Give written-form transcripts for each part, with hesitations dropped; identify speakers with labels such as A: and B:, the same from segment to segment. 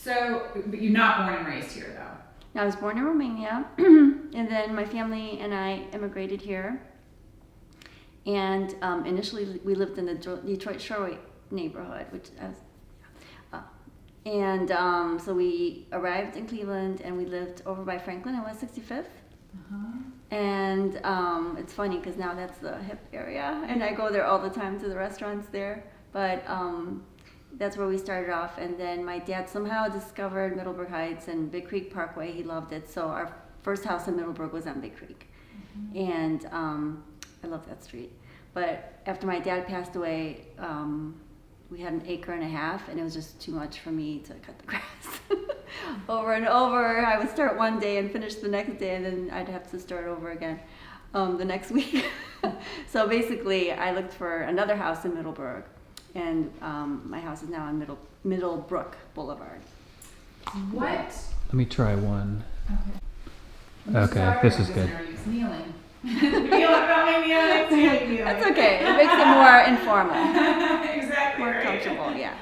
A: So, but you're not born and raised here, though.
B: I was born in Romania, and then my family and I immigrated here. And initially, we lived in the Detroit Shoreway neighborhood, which so we arrived in Cleveland, and we lived over by Franklin and West 65th. And it's funny because now that's the hip area, and I go there all the time to the restaurants there. But that's where we started off, and then my dad somehow discovered Middleburg Heights and Big Creek Parkway. He loved it, so our first house in Middleburg was on Big Creek, and I love that street. But after my dad passed away, we had 1.5 acres, and it was just too much for me to cut the grass over and over. I would start one day and finish the next day, and then I'd have to start over again the next week. So basically, I looked for another house in Middleburg, and my house is now on Middlebrook Boulevard.
A: What?
C: Let me try one.
A: Okay,
C: this is good.
A: Kneeling.
B: That's okay. It makes it more informal.
A: Exactly.
B: More
A: right.
B: comfortable, yeah.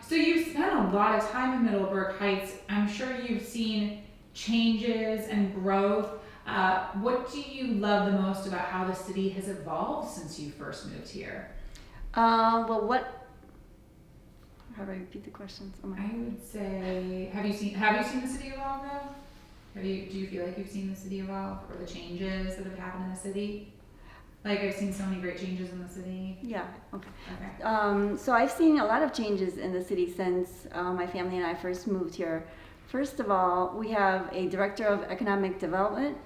A: So you've spent a lot of time in Middleburg Heights. I'm sure you've seen changes and growth. What do you love the most about how the city has evolved since you first moved here?
B: How do I repeat the questions?
A: I would say, have you seen the city evolve though? Do you feel like you've seen the city evolve, or the changes that have happened in the city? Like, I've seen so many great changes in the city.
B: Yeah, okay.
A: Okay.
B: So I've seen a lot of changes in the city since my family and I first moved here. First of all, we have a director of economic development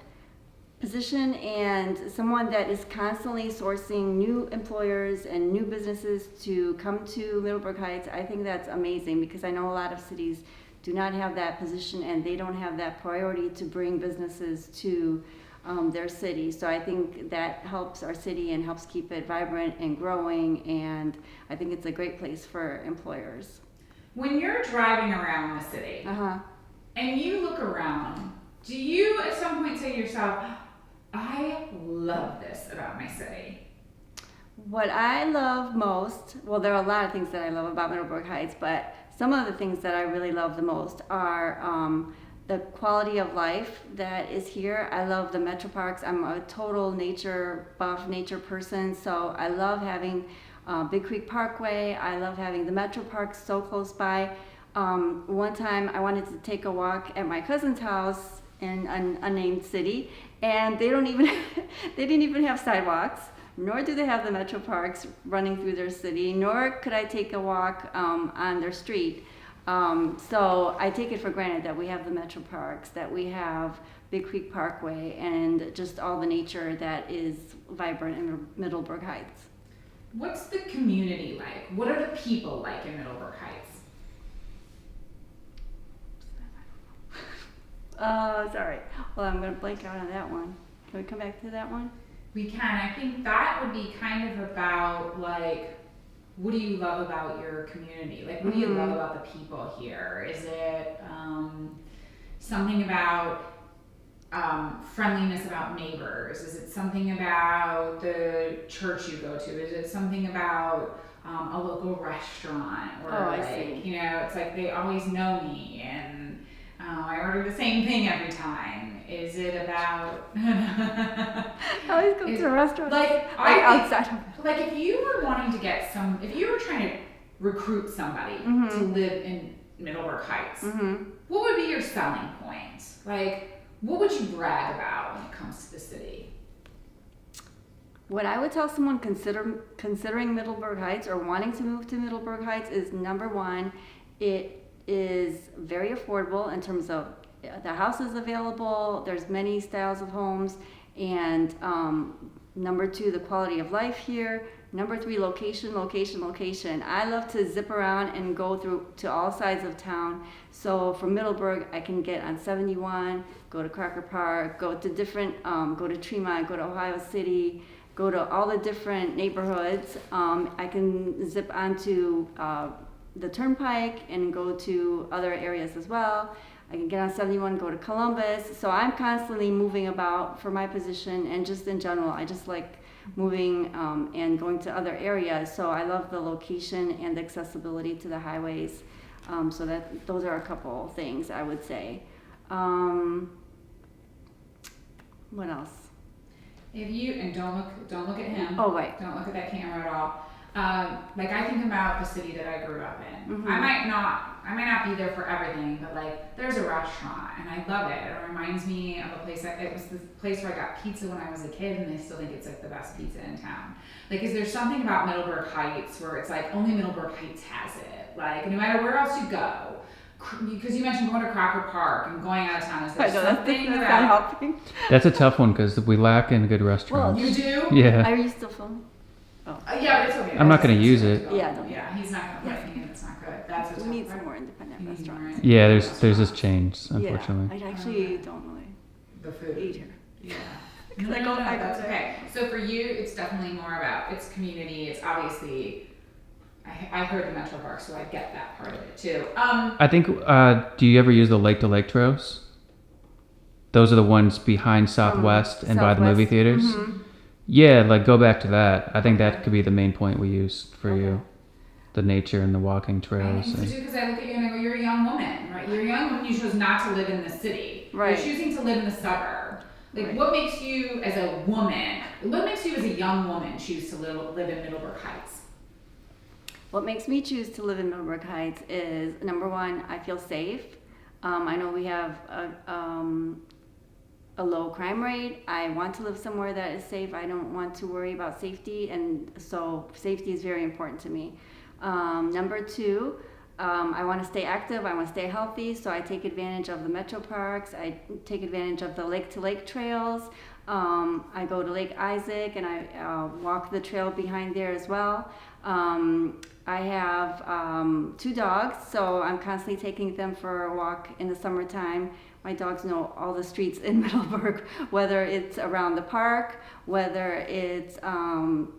B: position, and someone that is constantly sourcing new employers and new businesses to come to Middleburg Heights. I think that's amazing, because I know a lot of cities do not have that position, and they don't have that priority to bring businesses to their city. So I think that helps our city and helps keep it vibrant and growing, and I think it's a great place for employers.
A: When you're driving around the city and you look around, do you at some point say to yourself, I love this about my city?
B: What I love most, well, there are a lot of things that I love about Middleburg Heights, but some of the things that I really love the most are the quality of life that is here. I love the metro parks. I'm a total nature buff, nature person, so I love having Big Creek Parkway. I love having the metro parks so close by. One time I wanted to take a walk at my cousin's house in an unnamed city, and they didn't even have sidewalks, nor do they have the metro parks running through their city, nor could I take a walk on their street. So I take it for granted that we have the metro parks, that we have Big Creek Parkway, and just all the nature that is vibrant in Middleburg Heights.
A: What's the community like? What are the people like in Middleburg Heights?
B: Sorry. Well, I'm going to blank out on that one. Can we come back to that one?
A: We can. I think that would be kind of about, like, what do you love about your community? Like, what do you love about the people here? Is it something about friendliness about neighbors? Is it something about the church you go to? Is it something about a local restaurant? Or
B: I see.
A: You know, it's like they always know me, and I order the same thing every time. Is it about?
B: I always go to a restaurant. Outside of.
A: Like, if you were wanting to if you were trying to recruit somebody to live in Middleburg Heights, what would be your selling point? Like, what would you brag about when it comes to the city?
B: What I would tell someone considering Middleburg Heights or wanting to move to Middleburg Heights is, number one, it is very affordable in terms of the houses available. There's many styles of homes, and number two, the quality of life here. Number three, location. I love to zip around and go through to all sides of town. So from Middleburg, I can get on 71, go to Crocker Park, go to different, go to Tremont, go to Ohio City, go to all the different neighborhoods. I can zip onto the Turnpike and go to other areas as well. I can get on 71, go to Columbus. So I'm constantly moving about for my position, and just in general, I just like moving and going to other areas. So I love the location and the accessibility to the highways. So those are a couple things I would say. What else?
A: If you, and don't look at him.
B: Oh, right.
A: Don't look at that camera at all. Like I think about the city that I grew up in.
B: Mhm.
A: I might not be there for everything, but like there's a restaurant and I love it. It reminds me of a place it was the place where I got pizza when I was a kid, and I still think it's like the best pizza in town. Like, is there something about Middleburg Heights where it's like only Middleburg Heights has it? Like, no matter where else you go, because you mentioned going to Crocker Park and going out of town. Is there something
B: that's
A: about?
B: not helping.
C: That's a tough one because we lack in good restaurants.
A: You do?
C: Yeah.
B: Are you still filming?
A: Yeah, but it's okay.
C: I'm not gonna use it.
B: Yeah, don't.
A: Yeah, he's not gonna play anything that's not good. That's what's
B: We need
A: tough,
B: some
A: right?
B: more independent
A: You need more
B: restaurants.
C: Yeah, there's this change, unfortunately.
B: Yeah, I actually don't really
A: The food.
B: eat here.
A: Yeah.
B: Because
A: No,
B: I go
A: that's
B: there.
A: okay. So for you, it's definitely more about its community. It's obviously, I heard the Metro Park, so I get that part of it too.
C: I think, do you ever use the Lake to Lake trails? Those are the ones behind Southwest and by the movie
B: Southwest.
C: theaters.
B: Mhm.
C: Yeah, like go back to that. I think that could be the main point we use for
B: Okay.
C: you. The nature and the walking
A: I
C: trails.
A: think so
C: And,
A: too, because I look at you and I go, you're a young woman, right? You're a young woman. You chose not to live in the city.
B: Right.
A: You're choosing to live in the suburb. Like,
B: Right.
A: what makes you, as a woman, what makes you as a young woman choose to live in Middleburg Heights?
B: What makes me choose to live in Middleburg Heights is, number one, I feel safe. I know we have a low crime rate. I want to live somewhere that is safe. I don't want to worry about safety, and so safety is very important to me. Number two, I want to stay active. I want to stay healthy, so I take advantage of the metro parks. I take advantage of the lake to lake trails. I go to Lake Isaac and I walk the trail behind there as well. I have 2 dogs, so I'm constantly taking them for a walk in the summertime. My dogs know all the streets in Middleburg, whether it's around the park, whether it's on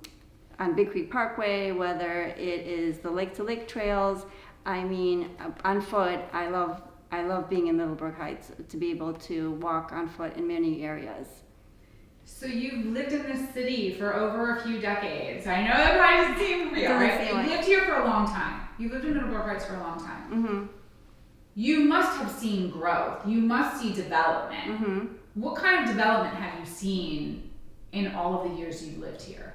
B: Big Creek Parkway, whether it is the lake to lake trails. I mean, on foot, I love being in Middleburg Heights, to be able to walk on foot in many areas.
A: So you've lived in this city for over a few decades. I know that probably doesn't seem real,
B: Doesn't
A: right?
B: seem
A: You've
B: like
A: lived here for a long time. You've lived in Middleburg Heights for a long time.
B: Mm-hmm.
A: You must have seen growth. You must see development.
B: Mm-hmm.
A: What kind of development have you seen in all of the years you've lived here?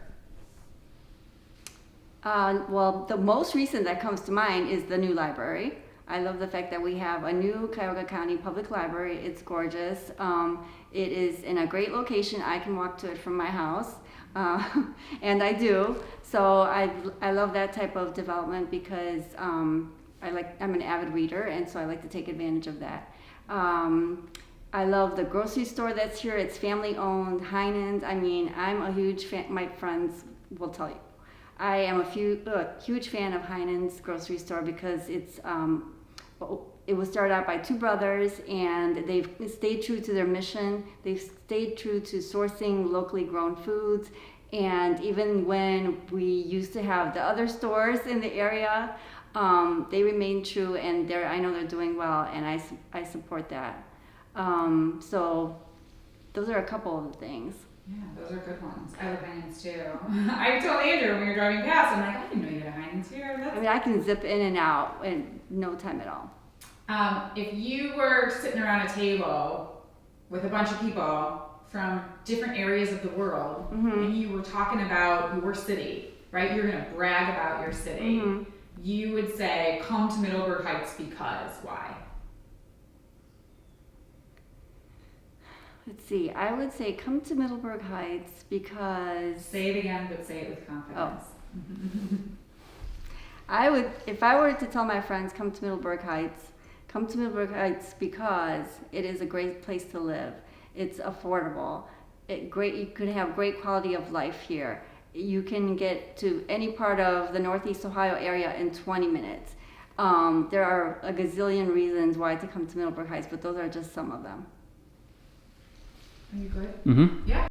B: Well, the most recent that comes to mind is the new library. I love the fact that we have a new Cuyahoga County Public Library. It's gorgeous. It is in a great location. I can walk to it from my house, and I do. So I love that type of development because I'm an avid reader, and so I like to take advantage of that. I love the grocery store that's here. It's family owned, Heinen's. I mean, I'm a huge fan. My friends will tell you. I am a huge fan of Heinen's grocery store because it was started out by 2 brothers, and they've stayed true to their mission. They've stayed true to sourcing locally grown foods. And even when we used to have the other stores in the area, they remain true, and I know they're doing well, and I support that. So those are a couple of the things.
A: Yeah, those are good ones. I love Heinen's too. I told Andrew when we were driving past, I'm like, I didn't know you had a Heinen's here.
B: I mean, I can zip in and out in no time at all.
A: If you were sitting around a table with a bunch of people from different areas of the world, and you were talking about your city, right? You're going to brag about your city. You would say, come to Middleburg Heights because why?
B: Let's see, I would say come to Middleburg Heights because
A: Say it again, but say it with confidence.
B: if I were to tell my friends, come to Middleburg Heights because it is a great place to live. It's affordable. You could have great quality of life here. You can get to any part of the Northeast Ohio area in 20 minutes. There are a gazillion reasons why to come to Middleburg Heights, but those are just some of them.
A: Are you good?
C: Mm-hmm.
A: Yeah.